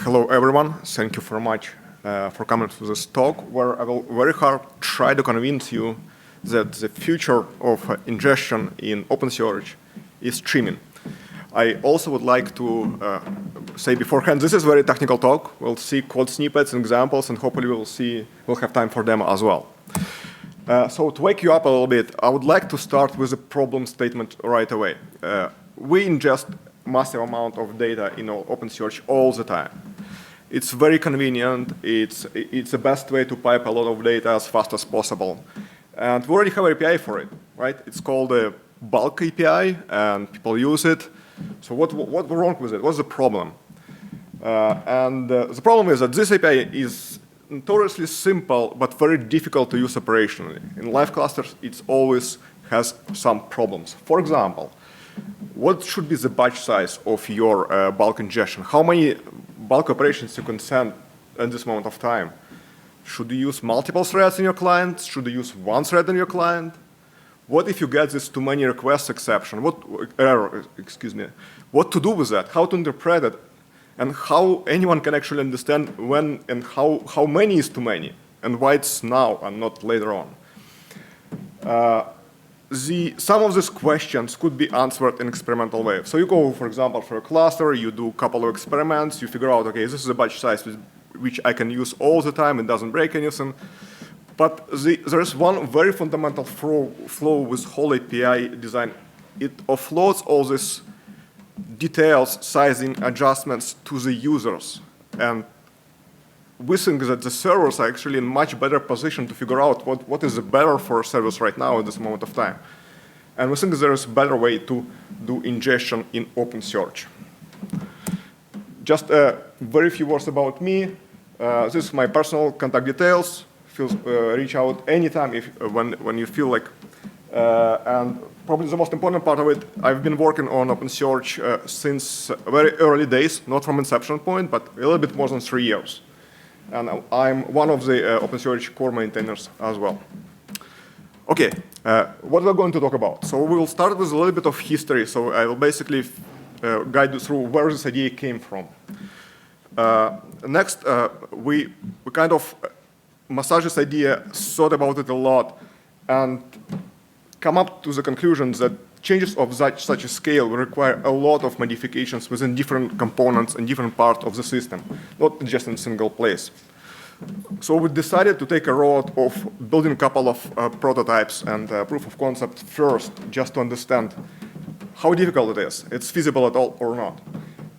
Hello, everyone. Thank you very much for coming to this talk, where I will very hard try to convince you that the future of ingestion in OpenSearch is streaming. I also would like to say beforehand, this is a very technical talk. We'll see code snippets and examples, and hopefully we'll have time for them as well. So to wake you up a little bit, I would like to start with a problem statement right away. We ingest massive amount of data in OpenSearch all the time. It's very convenient. It's the best way to pipe a lot of data as fast as possible. And we already have an API for it, right? It's called a bulk API, and people use it. So what's wrong with it? What's the problem? The problem is that this API is notoriously simple, but very difficult to use operationally. In live clusters, it always has some problems. For example, what should be the batch size of your bulk ingestion? How many bulk operations you can send at this moment of time? Should you use multiple threads in your client? Should you use one thread in your client? What if you get this too many requests exception? Error, excuse me. What to do with that? How to interpret it? And how anyone can actually understand when and how many is too many, and why it's now and not later on. Some of these questions could be answered in experimental way. So you go, for example, for a cluster, you do a couple of experiments, you figure out, okay, this is a batch size which I can use all the time, it doesn't break anything. But there is one very fundamental flaw with whole API design. It offloads all these details, sizing, adjustments to the users. And we think that the servers are actually in much better position to figure out what is better for a service right now at this moment of time. And we think there is a better way to do ingestion in OpenSearch. Just very few words about me. This is my personal contact details. Reach out anytime when you feel like. And probably the most important part of it, I've been working on OpenSearch since very early days, not from inception point, but a little bit more than 3 years. And I'm one of the OpenSearch core maintainers as well. Okay, what we're going to talk about. So we will start with a little bit of history. So I will basically guide you through where this idea came from. Next, we kind of massage this idea, thought about it a lot, and come up to the conclusion that changes of such a scale will require a lot of modifications within different components and different parts of the system, not just in a single place. So we decided to take a road of building a couple of prototypes and proof of concept first, just to understand how difficult it is, it's feasible at all or not.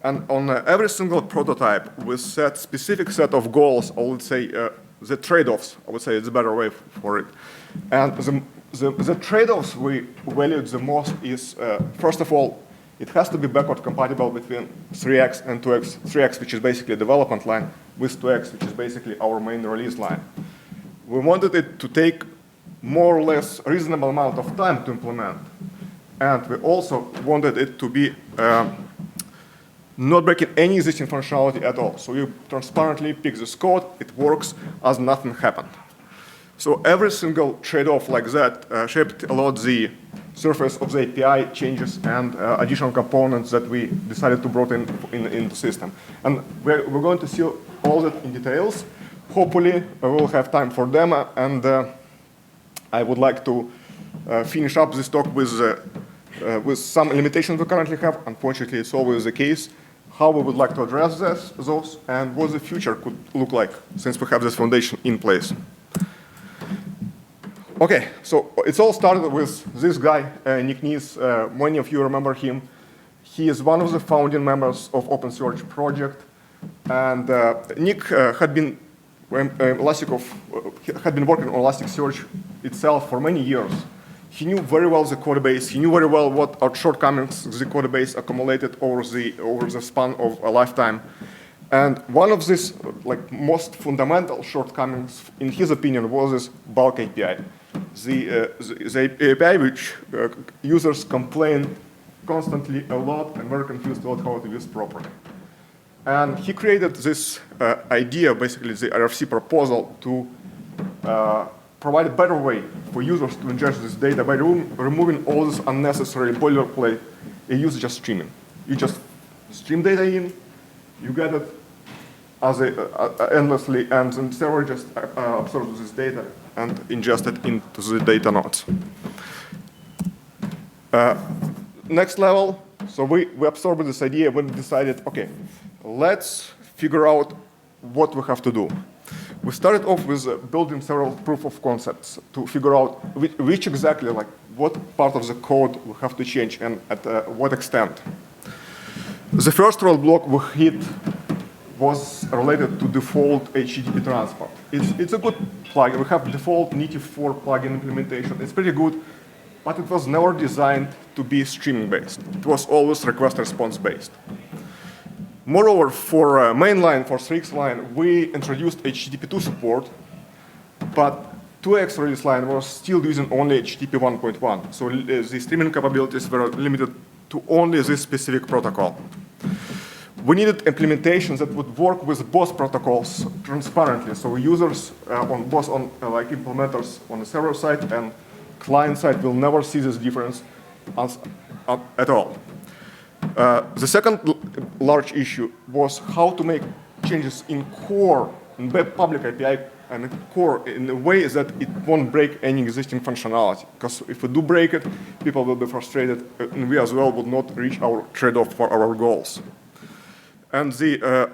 And on every single prototype, we set specific set of goals, or let's say the trade-offs, I would say it's a better way for it. And the trade-offs we valued the most is, first of all, it has to be backward compatible between 3x and 2x. 3x, which is basically a development line, with 2x, which is basically our main release line. We wanted it to take more or less a reasonable amount of time to implement. And we also wanted it to be not breaking any existing functionality at all. So you transparently pick this code, it works as nothing happened. So every single trade-off like that shaped a lot the surface of the API changes and additional components that we decided to brought in the system. And we're going to see all that in details. Hopefully, we will have time for them. And I would like to finish up this talk with some limitations we currently have. Unfortunately, it's always the case. How we would like to address those, and what the future could look like since we have this foundation in place. Okay, so it's all started with this guy, Nick Nees. Many of you remember him. He is one of the founding members of OpenSearch Project. And Nick had been working on Elasticsearch itself for many years. He knew very well the code base. He knew very well what are shortcomings the code base accumulated over the span of a lifetime. And one of these most fundamental shortcomings, in his opinion, was this bulk API. The API which users complain constantly a lot and very confused about how to use properly. And he created this idea, basically the RFC proposal, to provide a better way for users to ingest this data by removing all this unnecessary boilerplate and use just streaming. You just stream data in, You get it as endlessly, and then the server just absorbs this data and ingest it into the data nodes. Next level, so we absorbed this idea when we decided, okay, let's figure out what we have to do. We started off with building several proof of concepts to figure out which exactly, like what part of the code we have to change and at what extent. The first roadblock we hit was related to default HTTP transport. It's a good plugin. We have default native 4 plugin implementation. It's pretty good, but it was never designed to be streaming-based. It was always request-response-based. Moreover, for mainline, for 3x line, we introduced HTTP2 support, but 2x release line was still using only HTTP 1.1. So the streaming capabilities were limited to only this specific protocol. We needed implementations that would work with both protocols transparently, so users on both like implementers on the server side and client side will never see this difference at all. The second large issue was how to make changes in core, in web public API, and core in a way that it won't break any existing functionality. Because if we do break it, people will be frustrated, and we as well would not reach our trade-off for our goals. And the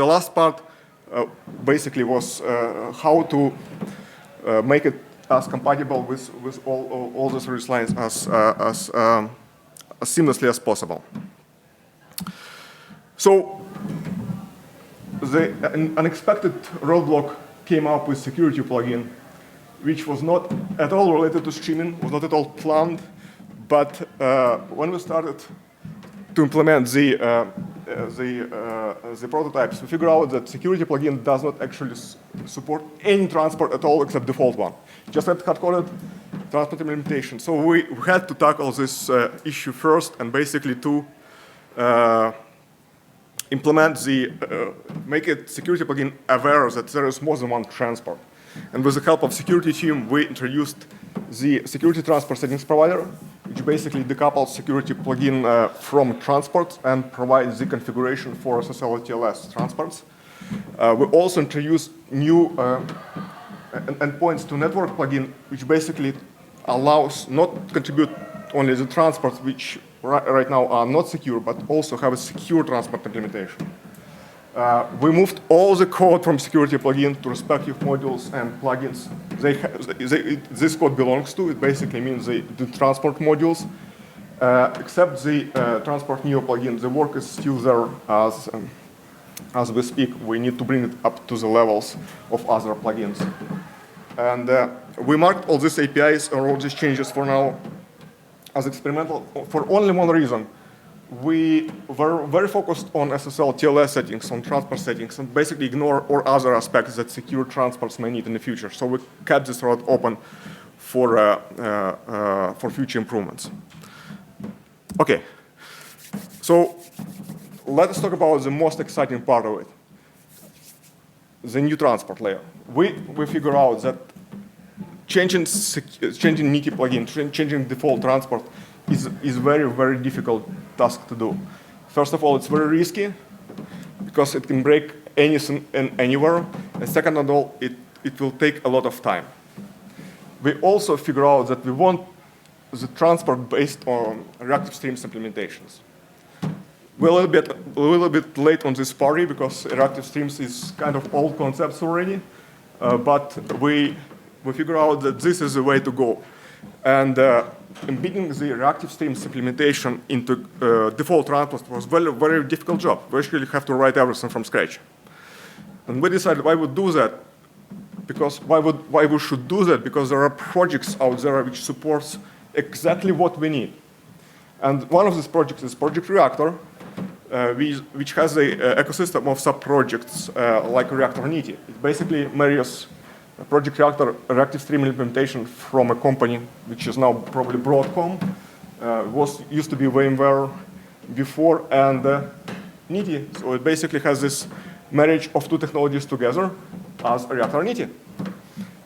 last part basically was how to make it as compatible with all the service lines as seamlessly as possible. So the unexpected roadblock came up with security plugin, which was not at all related to streaming, was not at all planned. But when we started to implement the prototypes, we figured out that security plugin does not actually support any transport at all except default one. Just had hard-coded transport implementation. So we had to tackle this issue first and basically to implement make it security plugin aware that there is more than one transport. And with the help of security team, we introduced the security transport settings provider, which basically decouples security plugin from transports and provides the configuration for SSL TLS transports. We also introduced new endpoints to network plugin, which basically allows not contribute only the transports which right now are not secure, but also have a secure transport implementation. We moved all the code from security plugin to respective modules and plugins. This code belongs to. It basically means the transport modules. Except the transport neo plugin, the work is still there as we speak. We need to bring it up to the levels of other plugins. And we marked all these APIs or all these changes for now as experimental for only one reason. We were very focused on SSL TLS settings, on transport settings, and basically ignore all other aspects that secure transports may need in the future. So we kept this road open for future improvements. Okay, so let us talk about the most exciting part of it, the new transport layer. We figure out that changing NITI plugin, changing default transport is very, very difficult task to do. First of all, it's very risky because it can break anything and anywhere. And second of all, it will take a lot of time. We also figure out that we want the transport based on reactive streams implementations. We're a little bit late on this party because reactive streams is kind of old concepts already, but we figure out that this is the way to go. And embedding the reactive streams implementation into default transport was a very difficult job. We actually have to write everything from scratch. And we decided why we would do that. Because why we should do that? Because there are projects out there which supports exactly what we need. And one of these projects is Project Reactor, which has an ecosystem of sub-projects like Reactor NITI. It basically marries Project Reactor reactive stream implementation from a company which is now probably Broadcom, used to be VMware before, and NITI. So it basically has this marriage of two technologies together as a Reactor NITI.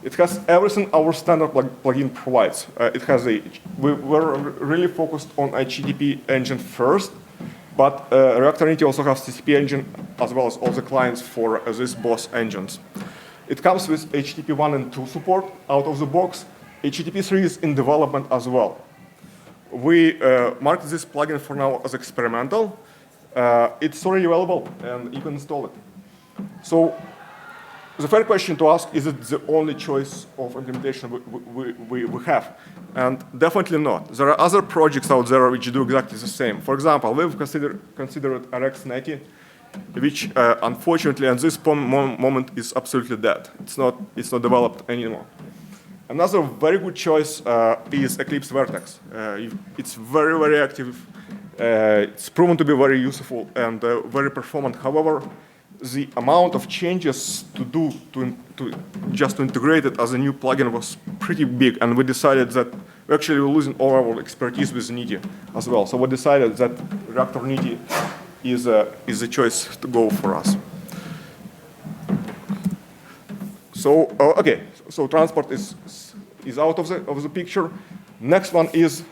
It has everything our standard plugin provides. We were really focused on HTTP engine first, But Reactor Unity also has TCP engine as well as all the clients for these both engines. It comes with HTTP 1 and 2 support out of the box. HTTP 3 is in development as well. We marked this plugin for now as experimental. It's already available, and you can install it. So the fair question to ask, is it the only choice of implementation we have? And definitely not. There are other projects out there which do exactly the same. For example, we've considered RxNeti, which unfortunately at this moment is absolutely dead. It's not developed anymore. Another very good choice is Eclipse Vertex. It's very, very active. It's proven to be very useful and very performant. However, the amount of changes to do just to integrate it as a new plugin was pretty big, and we decided that we actually were losing all our expertise with Niti as well. So we decided that Reactor Niti is a choice to go for us. So okay, so transport is out of the picture. Next one is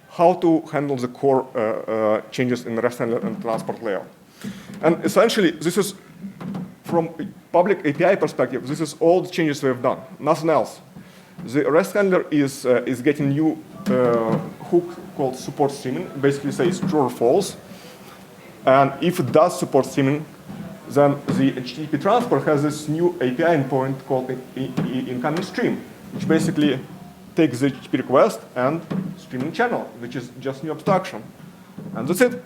how to handle the core changes in the REST handler and transport layer. And essentially, this is from a public API perspective, this is all the changes we have done, nothing else. The REST handler is getting new hook called support streaming, basically says true or false. And if it does support streaming, then the HTTP transport has this new API endpoint called incoming stream, which basically takes the HTTP request and streaming channel, which is just new abstraction. And that's it.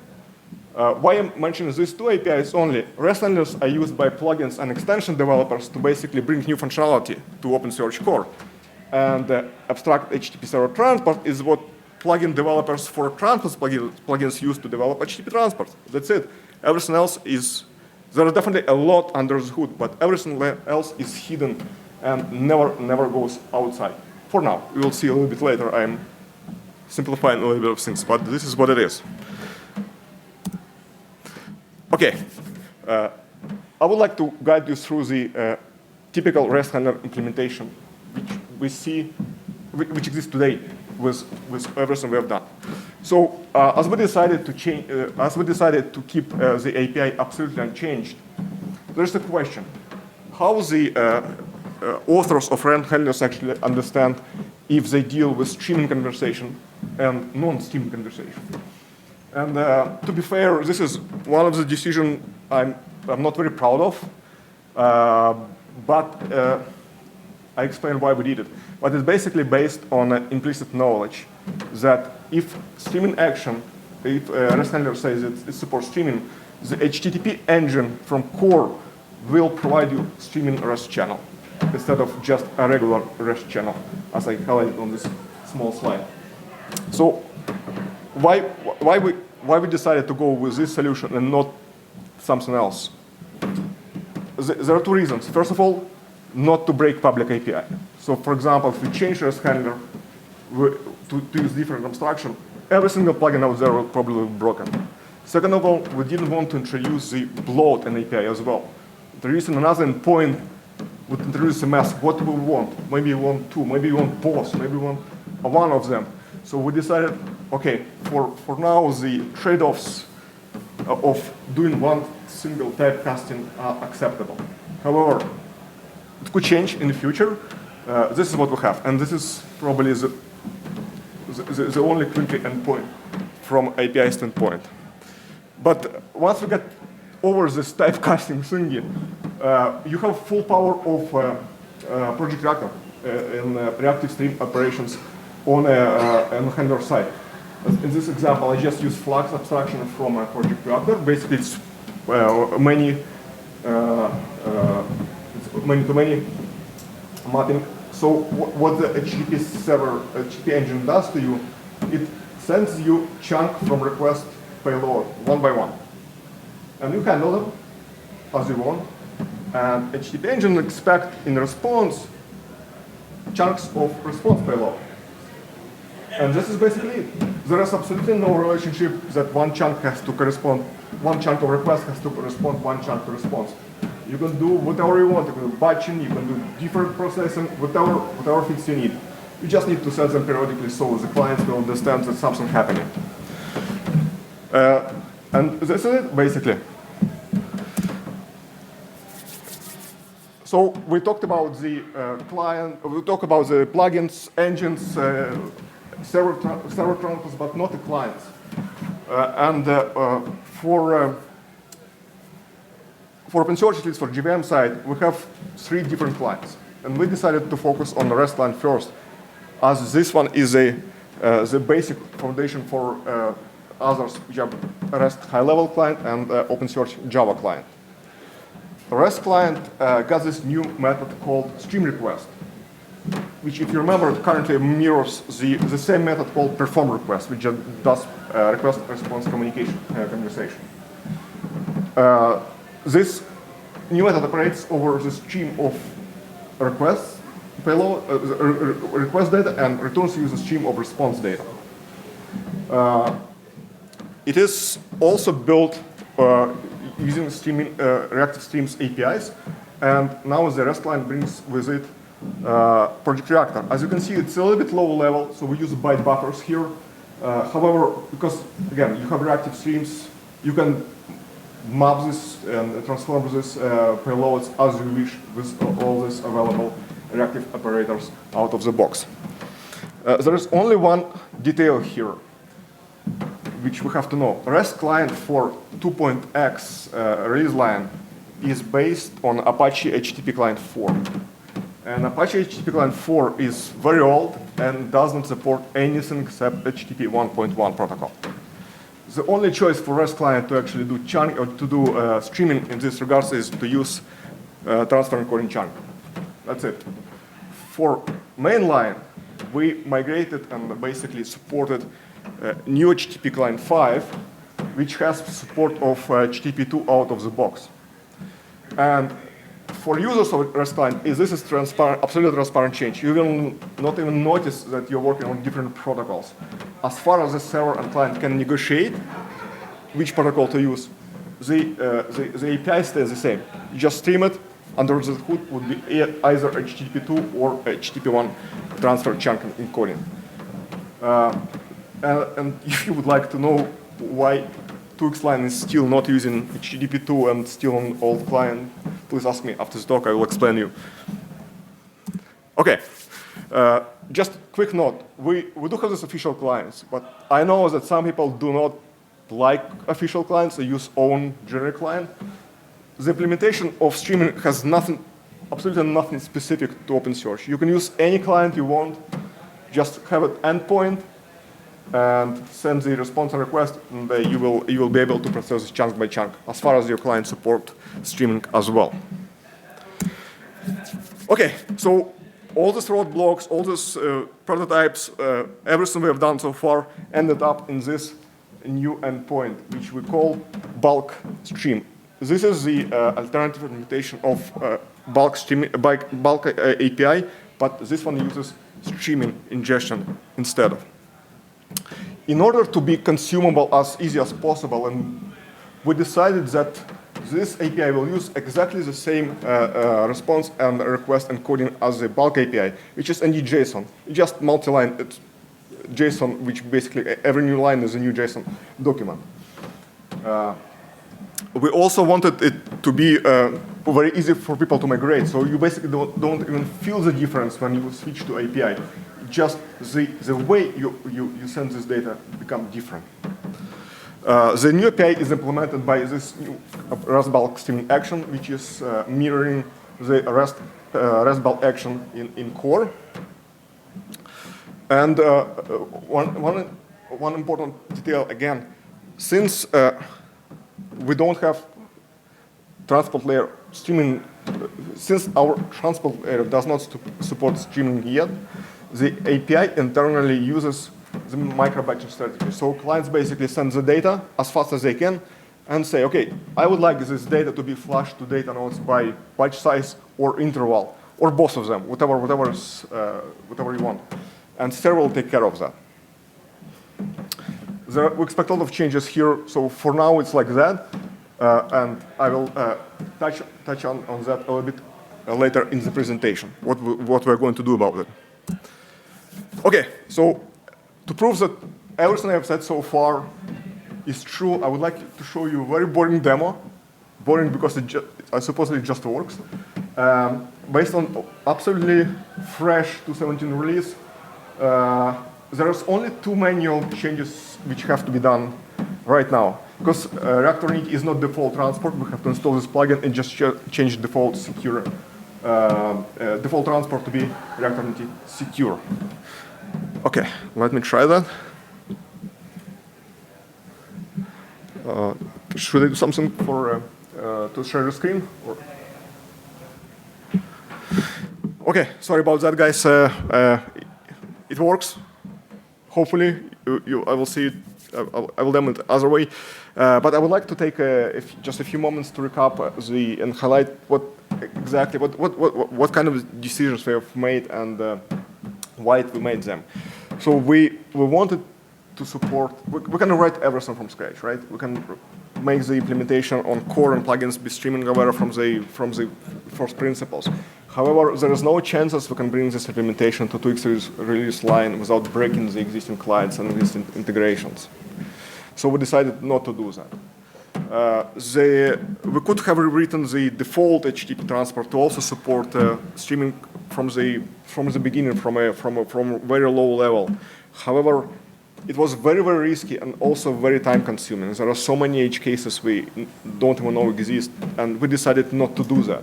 Why I'm mentioning these two APIs only, REST handlers are used by plugins and extension developers to basically bring new functionality to OpenSearch core. And abstract HTTP server transport is what plugin developers for transport plugins use to develop HTTP transport. That's it. Everything else is, there is definitely a lot under the hood, but everything else is hidden and never goes outside. For now, we will see a little bit later. I'm simplifying a little bit of things, but this is what it is. Okay, I would like to guide you through the typical REST handler implementation, which we see, which exists today with everything we have done. So as we decided to keep the API absolutely unchanged, there's a question: how the authors of REST handlers actually understand if they deal with streaming conversation and non-streaming conversation. And to be fair, this is one of the decisions I'm not very proud of, but I explain why we did it. But it's basically based on implicit knowledge that if streaming action, if REST handler says it supports streaming, the HTTP engine from core will provide you streaming REST channel instead of just a regular REST channel, as I highlighted on this small slide. So why we decided to go with this solution and not something else? There are two reasons. First of all, not to break public API. So for example, if we change REST handler to use different abstraction, every single plugin out there will probably be broken. Second of all, we didn't want to introduce the bloat in API as well. Introducing another endpoint would introduce a mess. What do we want? Maybe we want two, maybe we want both, maybe we want one of them. So we decided, okay, for now, the trade-offs of doing one single typecasting are acceptable. However, it could change in the future. This is what we have, and this is probably the only country endpoint from API standpoint. But once we get over this typecasting thing, you have full power of Project Reactor in reactive stream operations on a handler side. In this example, I just use Flux abstraction from a Project Reactor. Basically, it's many-to-many mapping. So what the HTTP server, HTTP engine does to you, it sends you chunk from request payload one by one. And you handle them as you want. And HTTP engine expect in response chunks of response payload. And this is basically it. There is absolutely no relationship that one chunk has to correspond, one chunk of request has to correspond, one chunk to response. You can do whatever you want. You can do batching, you can do different processing, whatever fits you need. You just need to set them periodically so the clients will understand that something's happening. And this is it, basically. So we talked about the client, we talked about the plugins, engines, server transfers, but not the clients. For OpenSearch, at least for JVM side, we have 3 different clients. And we decided to focus on the REST client first, as this one is the basic foundation for others, which are REST high-level client and OpenSearch Java client. The REST client got this new method called stream request, which, if you remember, currently mirrors the same method called perform request, which just does request-response conversation. This new method operates over the stream of requests, payload, request data, and returns you the stream of response data. It is also built using reactive streams APIs, and now the REST client brings with it Project Reactor. As you can see, it's a little bit low level, so we use byte buffers here. However, because again, you have reactive streams, you can map this and transform this payloads as you wish with all these available reactive operators out of the box. There is only one detail here, which we have to know. REST client for 2.x release line is based on Apache HTTP client 4. And Apache HTTP client 4 is very old and doesn't support anything except HTTP 1.1 protocol. The only choice for REST client to actually do chunk or to do streaming in this regards is to use transfer encoding chunk. That's it. For mainline, we migrated and basically supported new HTTP client 5, which has support of HTTP 2 out of the box. And for users of REST client, this is transparent, absolutely transparent change. You will not even notice that you're working on different protocols. As far as the server and client can negotiate which protocol to use, the API stays the same. You just stream it. Under the hood would be either HTTP 2 or HTTP 1 transfer chunk encoding. And if you would like to know why 2x line is still not using HTTP 2 and still on old client, please ask me after the talk. I will explain you. Okay, just quick note. We do have these official clients, but I know that some people do not like official clients. They use own generic client. The implementation of streaming has nothing, absolutely nothing specific to OpenSearch. You can use any client you want. Just have an endpoint and send the response and request, and you will be able to process this chunk by chunk, as far as your client support streaming as well. Okay, so all these roadblocks, all these prototypes, everything we have done so far ended up in this new endpoint, which we call bulk stream. This is the alternative implementation of bulk API, but this one uses streaming ingestion instead of. In order to be consumable as easy as possible, and we decided that this API will use exactly the same response and request encoding as the bulk API, which is indeed JSON. It's just multi-line JSON, which basically every new line is a new JSON document. We also wanted it to be very easy for people to migrate, so you basically don't even feel the difference when you switch to API. Just the way you send this data become different. The new API is implemented by this new REST bulk streaming action, which is mirroring the REST bulk action in core. And one important detail again, since we don't have transport layer streaming, since our transport layer does not support streaming yet, the API internally uses the micro-batching strategy. So clients basically send the data as fast as they can and say, okay, I would like this data to be flashed to data nodes by batch size or interval, or both of them, whatever you want. And server will take care of that. We expect a lot of changes here. So for now, it's like that. And I will touch on that a little bit later in the presentation, what we're going to do about it. Okay, so to prove that everything I've said so far is true, I would like to show you a very boring demo. Boring because I suppose it just works. Based on absolutely fresh 2.17 release, there's only 2 manual changes which have to be done right now. Because Reactor Init is not default transport, we have to install this plugin and just change default secure default transport to be Reactor Init secure. Okay, let me try that. Should I do something for to share the screen? Or? Okay, sorry about that, guys. It works. Hopefully, I will see it. I will demo it other way. But I would like to take just a few moments to recap and highlight what kind of decisions we have made and why we made them. So we wanted to support. We can write everything from scratch, right? We can make the implementation on core and plugins be streaming aware from the first principles. However, there is no chances we can bring this implementation to 2x release line without breaking the existing clients and existing integrations. So we decided not to do that. We could have rewritten the default HTTP transport to also support streaming from the beginning, from a very low level. However, it was very, very risky and also very time-consuming. There are so many edge cases we don't even know exist, and we decided not to do that,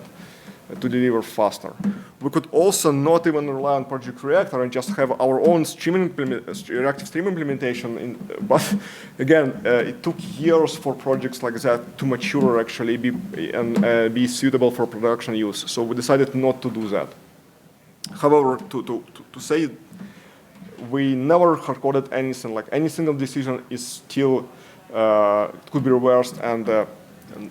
to deliver faster. We could also not even rely on Project Reactor and just have our own reactive stream implementation. But again, it took years for projects like that to mature actually and be suitable for production use. So we decided not to do that. However, to say we never hard-coded anything. Like any single decision is still could be reversed and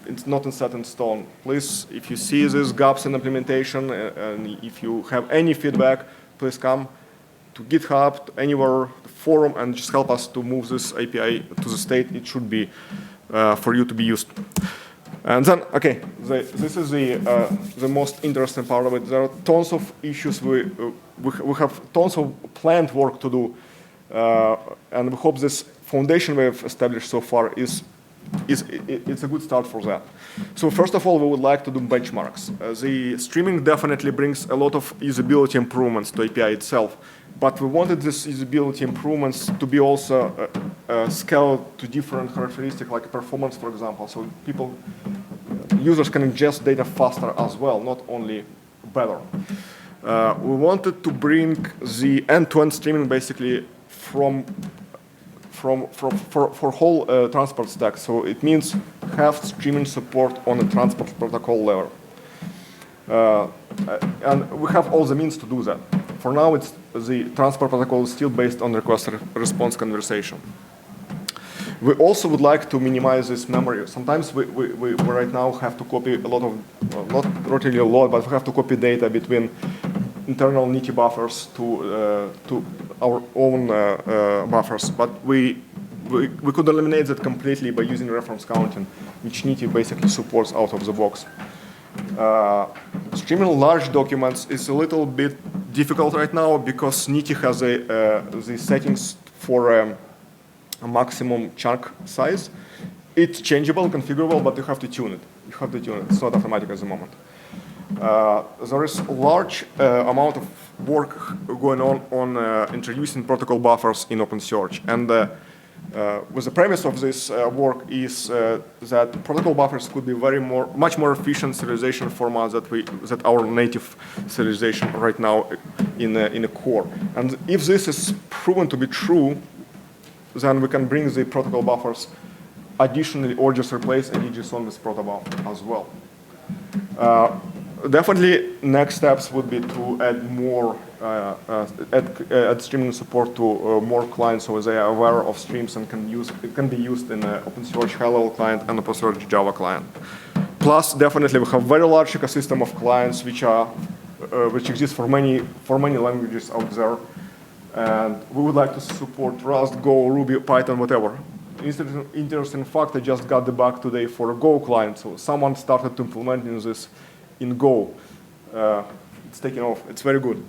it's not set in stone. Please, if you see these gaps in implementation and if you have any feedback, please come to GitHub, to anywhere, the forum, and just help us to move this API to the state it should be for you to be used. And then, okay, this is the most interesting part of it. There are tons of issues. We have tons of planned work to do, and we hope this foundation we have established so far it's a good start for that. So first of all, we would like to do benchmarks. The streaming definitely brings a lot of usability improvements to API itself, but we wanted this usability improvements to be also scaled to different characteristics, like performance, for example. So users can ingest data faster as well, not only better. We wanted to bring the end-to-end streaming basically for whole transport stack. So it means have streaming support on a transport protocol level. And we have all the means to do that. For now, the transport protocol is still based on request-response conversation. We also would like to minimize this memory. Sometimes we right now have to copy a lot of, not really a lot, but we have to copy data between internal NITI buffers to our own buffers. But we could eliminate that completely by using reference counting, which NITI basically supports out of the box. Streaming large documents is a little bit difficult right now because NITI has the settings for a maximum chunk size. It's changeable, configurable, but you have to tune it. You have to tune it. It's not automatic at the moment. There is a large amount of work going on introducing protocol buffers in OpenSearch. And with the premise of this work is that protocol buffers could be much more efficient serialization formats that our native serialization right now in a core. And if this is proven to be true, then we can bring the protocol buffers additionally or just replace any JSON with protobuf as well. Definitely, next steps would be to add more, add streaming support to more clients so they are aware of streams and it can be used in OpenSearch high-level client and OpenSearch Java client. Plus, definitely, we have very large ecosystem of clients which exist for many languages out there. And we would like to support Rust, Go, Ruby, Python, whatever. Interesting fact, I just got the bug today for a Go client. So someone started to implementing this in Go. It's taking off. It's very good.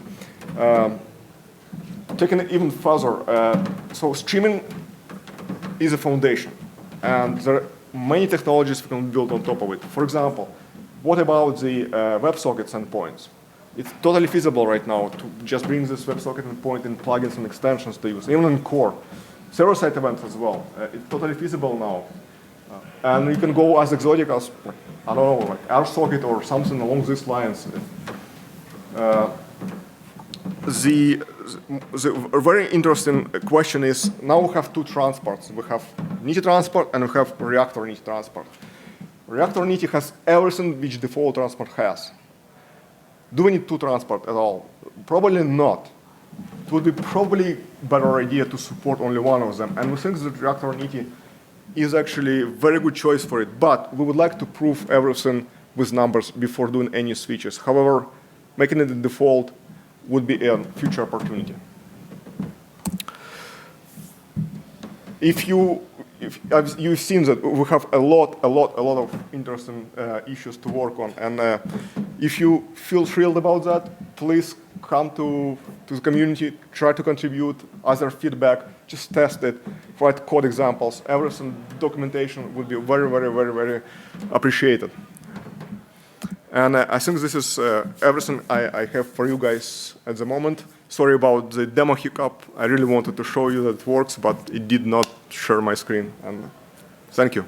Taking it even further, so streaming is a foundation. And there are many technologies we can build on top of it. For example, what about the WebSockets endpoints? It's totally feasible right now to just bring this WebSocket endpoint in plugins and extensions to use, even in core. Server-side events as well. It's totally feasible now. And you can go as exotic as, I don't know, like RSocket or something along these lines. The very interesting question is, now we have two transports. We have Niti transport and we have Reactor Niti transport. Reactor Niti has everything which default transport has. Do we need two transport at all? Probably not. It would be probably a better idea to support only one of them. And we think that Reactor Niti is actually a very good choice for it. But we would like to prove everything with numbers before doing any switches. However, making it the default would be a future opportunity. If you've seen that we have a lot of interesting issues to work on, and if you feel thrilled about that, please come to the community, try to contribute, other feedback, just test it, write code examples, everything, documentation would be very appreciated. And I think this is everything I have for you guys at the moment. Sorry about the demo hiccup. I really wanted to show you that it works, but it did not share my screen. And thank you.